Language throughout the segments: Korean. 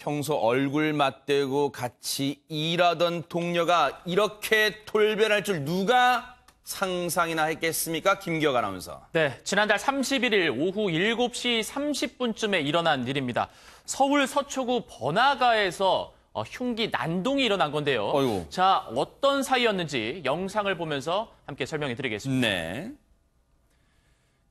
평소 얼굴 맞대고 같이 일하던 동료가 이렇게 돌변할 줄 누가 상상이나 했겠습니까? 김기혁 아나운서. 네, 지난달 31일 오후 7시 30분쯤에 일어난 일입니다. 서울 서초구 번화가에서 흉기 난동이 일어난 건데요. 어이구. 자, 어떤 사이였는지 영상을 보면서 함께 설명해 드리겠습니다. 네.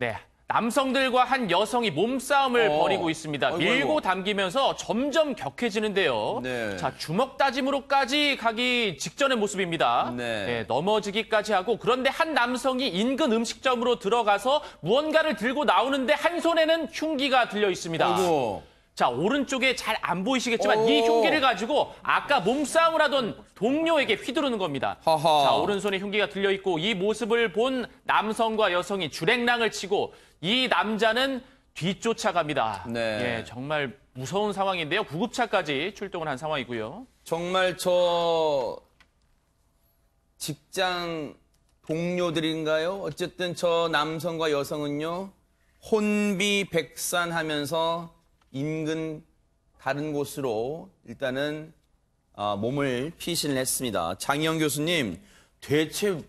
네. 남성들과 한 여성이 몸싸움을 벌이고 있습니다. 아이고, 밀고 아이고. 당기면서 점점 격해지는데요. 네. 자, 주먹 다짐으로까지 가기 직전의 모습입니다. 네. 넘어지기까지 하고 그런데 한 남성이 인근 음식점으로 들어가서 무언가를 들고 나오는데 한 손에는 흉기가 들려 있습니다. 아이고. 자, 오른쪽에 잘 안 보이시겠지만 오. 이 흉기를 가지고 아까 몸싸움을 하던 동료에게 휘두르는 겁니다. 하하. 자, 오른손에 흉기가 들려 있고 이 모습을 본 남성과 여성이 줄행랑을 치고 이 남자는 뒤쫓아갑니다. 네. 예, 정말 무서운 상황인데요. 구급차까지 출동을 한 상황이고요. 정말 저 직장 동료들인가요? 어쨌든 저 남성과 여성은요. 혼비백산하면서 인근 다른 곳으로 일단은 몸을 피신을 했습니다. 장희영 교수님, 대체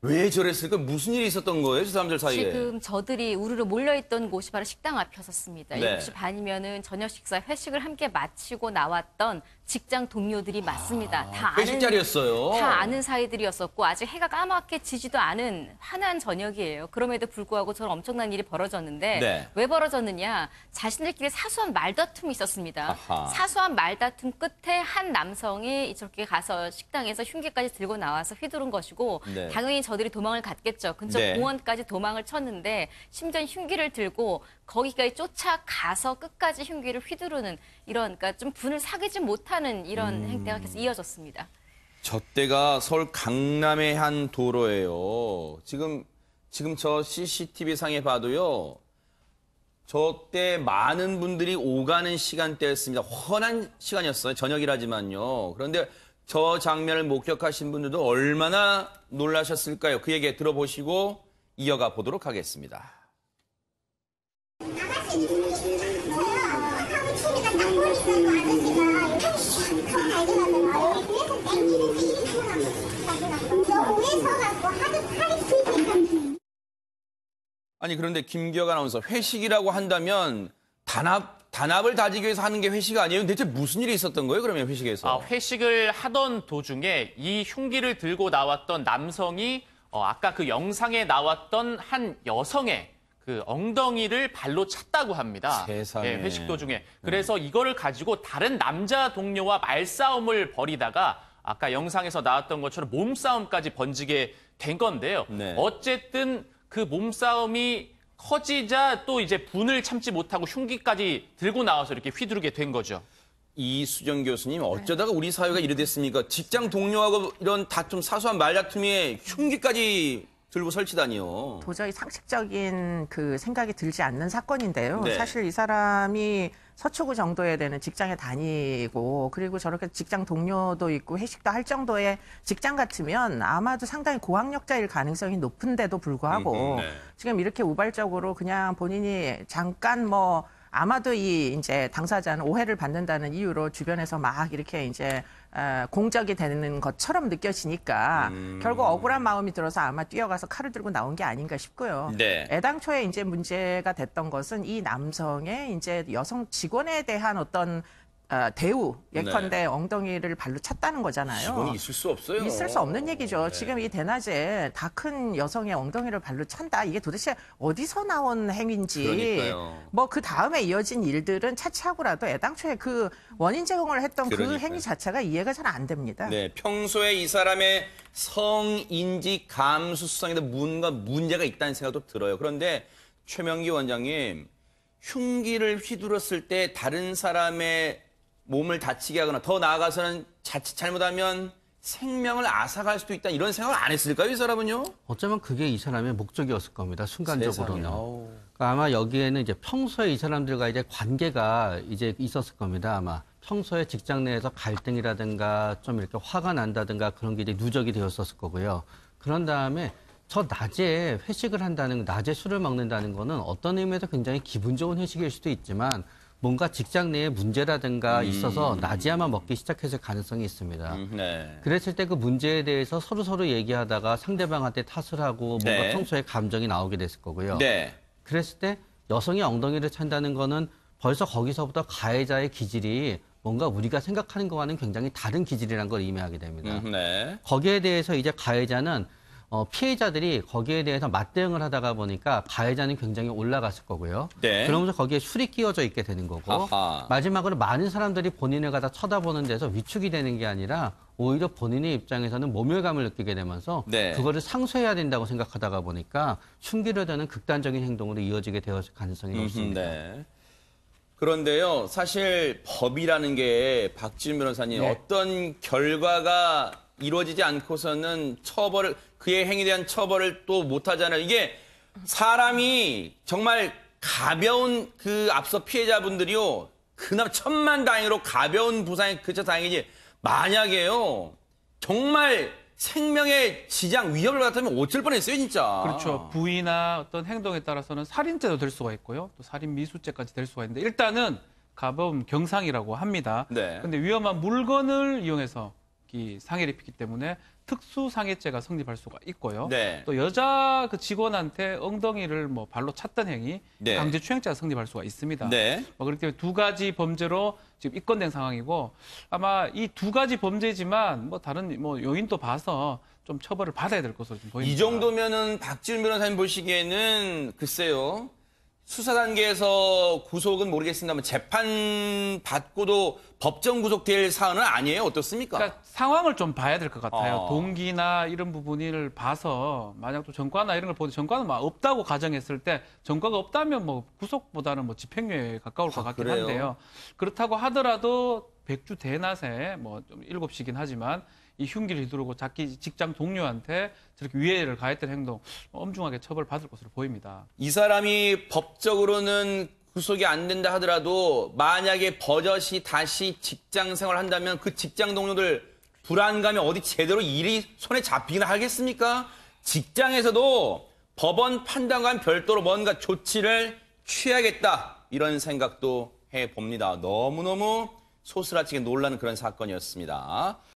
왜 저랬을까? 무슨 일이 있었던 거예요? 저 사람들 사이에. 지금 저들이 우르르 몰려있던 곳이 바로 식당 앞이었습니다. 네. 7시 반이면은 저녁 식사 회식을 함께 마치고 나왔던 직장 동료들이 맞습니다. 회식 자리였어요. 다 아는 사이들이었었고 아직 해가 까맣게 지지도 않은 환한 저녁이에요. 그럼에도 불구하고 저런 엄청난 일이 벌어졌는데 네. 왜 벌어졌느냐? 자신들끼리 사소한 말다툼이 있었습니다. 아하. 사소한 말다툼 끝에 한 남성이 저렇게 가서 식당에서 흉기까지 들고 나와서 휘두른 것이고 네. 당연히 저들이 도망을 갔겠죠. 근처 네. 공원까지 도망을 쳤는데 심지어 흉기를 들고 거기까지 쫓아가서 끝까지 흉기를 휘두르는 이런 그러니까 좀 분을 사귀지 못하는 이런 행태가 계속 이어졌습니다. 저 때가 서울 강남의 한 도로예요. 지금 저 CCTV 상에 봐도요. 저 때 많은 분들이 오가는 시간대였습니다. 훤한 시간이었어요. 저녁이라지만요. 그런데 저 장면을 목격하신 분들도 얼마나 놀라셨을까요? 그 얘기 들어보시고 이어가 보도록 하겠습니다. 아니 그런데 김기혁 아나운서 회식이라고 한다면 단합을 다지기 위해서 하는 게 회식 아니에요? 대체 무슨 일이 있었던 거예요? 그러면 회식에서? 회식을 하던 도중에 이 흉기를 들고 나왔던 남성이 아까 그 영상에 나왔던 한 여성의 그 엉덩이를 발로 찼다고 합니다. 세상에. 예, 회식 도중에. 그래서 이거를 가지고 다른 남자 동료와 말싸움을 벌이다가 아까 영상에서 나왔던 것처럼 몸싸움까지 번지게 된 건데요. 네. 어쨌든 그 몸싸움이 커지자 또 이제 분을 참지 못하고 흉기까지 들고 나와서 이렇게 휘두르게 된 거죠. 이수정 교수님, 어쩌다가 우리 사회가 이래 됐습니까? 직장 동료하고 이런 다툼, 사소한 말다툼에 흉기까지 들고 설치다니요. 도저히 상식적인 그 생각이 들지 않는 사건인데요. 네. 사실 이 사람이 서초구 정도에 되는 직장에 다니고 그리고 저렇게 직장 동료도 있고 회식도 할 정도의 직장 같으면 아마도 상당히 고학력자일 가능성이 높은데도 불구하고 네. 지금 이렇게 우발적으로 그냥 본인이 잠깐 아마도 이제 당사자는 오해를 받는다는 이유로 주변에서 막 이렇게 이제 공적이 되는 것처럼 느껴지니까 결국 억울한 마음이 들어서 아마 뛰어가서 칼을 들고 나온 게 아닌가 싶고요. 네. 애당초에 이제 문제가 됐던 것은 이 남성의 이제 여성 직원에 대한 어떤 대우, 예컨대 엉덩이를 발로 찼다는 거잖아요. 직원이 있을 수 없어요. 있을 수 없는 얘기죠. 네. 지금 이 대낮에 다 큰 여성의 엉덩이를 발로 찬다. 이게 도대체 어디서 나온 행위인지. 그러니까요. 그 다음에 이어진 일들은 차치하고라도 애당초에 그 원인 제공을 했던 그러니까요. 그 행위 자체가 이해가 잘 안 됩니다. 네, 평소에 이 사람의 성인지 감수성에도 뭔가 문제가 있다는 생각도 들어요. 그런데 최명기 원장님, 흉기를 휘둘렀을 때 다른 사람의 몸을 다치게 하거나 더 나아가서는 자칫 잘못하면 생명을 앗아갈 수도 있다 이런 생각을 안 했을까요, 이 사람은요? 어쩌면 그게 이 사람의 목적이었을 겁니다. 순간적으로는. 세상에, 아우. 그러니까 아마 여기에는 이제 평소에 이 사람들과 이제 관계가 이제 있었을 겁니다. 아마 평소에 직장 내에서 갈등이라든가 좀 이렇게 화가 난다든가 그런 게 이제 누적이 되었었을 거고요. 그런 다음에 저 낮에 회식을 한다는, 낮에 술을 먹는다는 거는 어떤 의미에서 굉장히 기분 좋은 회식일 수도 있지만 뭔가 직장 내에 문제라든가 있어서 나지야마 먹기 시작했을 가능성이 있습니다. 네. 그랬을 때 그 문제에 대해서 서로 얘기하다가 상대방한테 탓을 하고 뭔가 네. 평소에 감정이 나오게 됐을 거고요. 네. 그랬을 때 여성이 엉덩이를 찬다는 거는 벌써 거기서부터 가해자의 기질이 뭔가 우리가 생각하는 것과는 굉장히 다른 기질이라는 걸 의미하게 됩니다. 네. 거기에 대해서 이제 가해자는 피해자들이 거기에 대해서 맞대응을 하다가 보니까 가해자는 굉장히 올라갔을 거고요. 네. 그러면서 거기에 술이 끼워져 있게 되는 거고 아하. 마지막으로 많은 사람들이 본인을 갖다 쳐다보는 데서 위축이 되는 게 아니라 오히려 본인의 입장에서는 모멸감을 느끼게 되면서 네. 그거를 상쇄해야 된다고 생각하다가 보니까 흉기를 드는 극단적인 행동으로 이어지게 되었을 가능성이 높습니다. 네. 그런데요, 사실 법이라는 게 박지훈 변호사님 어떤 결과가 이루어지지 않고서는 처벌을 그의 행위에 대한 처벌을 또 못하잖아요. 이게 사람이 정말 가벼운 그 앞서 피해자분들이요, 그나마 천만다행으로 가벼운 부상에 그쳐 다행이지 만약에요 정말 생명의 지장 위협을 받았다면 어쩔 뻔했어요 진짜. 그렇죠. 부위나 어떤 행동에 따라서는 살인죄도 될 수가 있고요. 또 살인 미수죄까지 될 수가 있는데 일단은 가벼운 경상이라고 합니다. 네. 근데 위험한 물건을 이용해서 이 상해를 입히기 때문에 특수상해죄가 성립할 수가 있고요. 네. 또 여자 그 직원한테 엉덩이를 뭐 발로 찼던 행위, 네. 강제추행죄가 성립할 수가 있습니다. 네. 그렇기 때문에 두 가지 범죄로 지금 입건된 상황이고 아마 이 두 가지 범죄지만 뭐 다른 뭐 요인도 봐서 좀 처벌을 받아야 될 것으로 좀 보입니다. 이 정도면은 박지훈 변호사님 보시기에는 글쎄요. 수사 단계에서 구속은 모르겠습니다만 재판 받고도 법정 구속될 사안은 아니에요. 어떻습니까? 그러니까 상황을 좀 봐야 될 것 같아요. 아. 동기나 이런 부분을 봐서 만약 또 전과나 이런 걸 보는데 전과는 막 없다고 가정했을 때 전과가 없다면 뭐 구속보다는 뭐 집행유예에 가까울 것 같긴 그래요? 한데요. 그렇다고 하더라도 백주 대낮에 뭐 좀 7시긴 하지만 이 흉기를 휘두르고 자기 직장 동료한테 저렇게 위해를 가했던 행동 엄중하게 처벌받을 것으로 보입니다. 이 사람이 법적으로는 구속이 안 된다 하더라도 만약에 버젓이 다시 직장 생활한다면 그 직장 동료들 불안감이 어디 제대로 일이 손에 잡히긴 하겠습니까? 직장에서도 법원 판단과는 별도로 뭔가 조치를 취하겠다 이런 생각도 해봅니다. 너무너무 소스라치게 놀라는 그런 사건이었습니다.